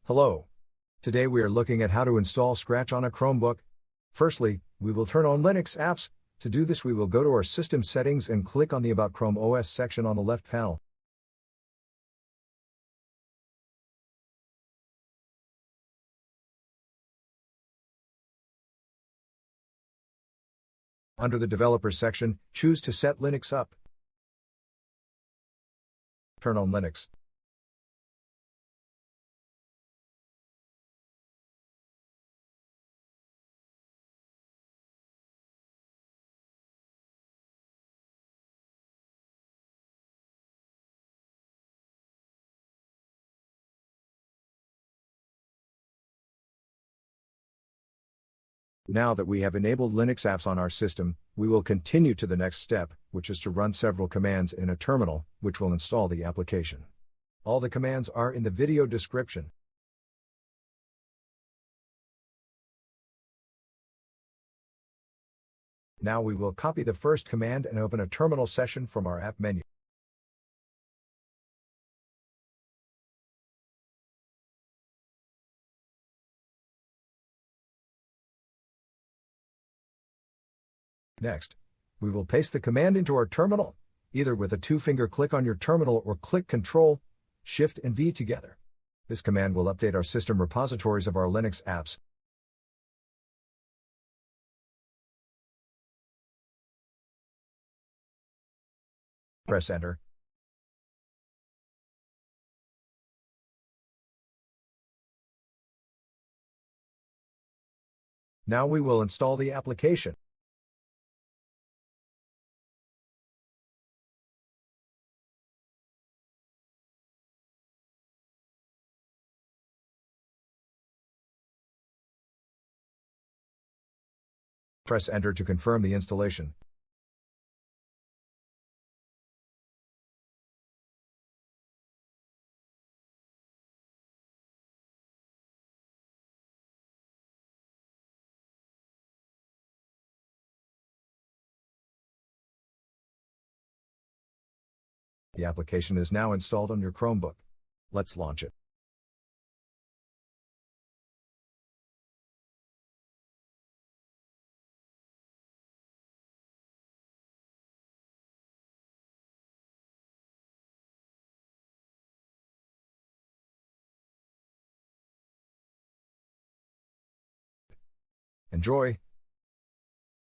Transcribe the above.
Hello. Today we are looking at how to install Scratch on a Chromebook. Firstly, we will turn on Linux apps. To do this, we will go to our system settings and click on the About Chrome OS section on the left panel. Under the Developers section, choose to set Linux up. Turn on Linux. Now that we have enabled Linux apps on our system, we will continue to the next step, which is to run several commands in a terminal, which will install the application. All the commands are in the video description. Now we will copy the first command and open a terminal session from our app menu. Next, we will paste the command into our terminal, either with a two-finger click on your terminal or click Ctrl, Shift and V together. This command will update our system repositories of our Linux apps. Press Enter. Now we will install the application. Press Enter to confirm the installation. The application is now installed on your Chromebook. Let's launch it. Enjoy!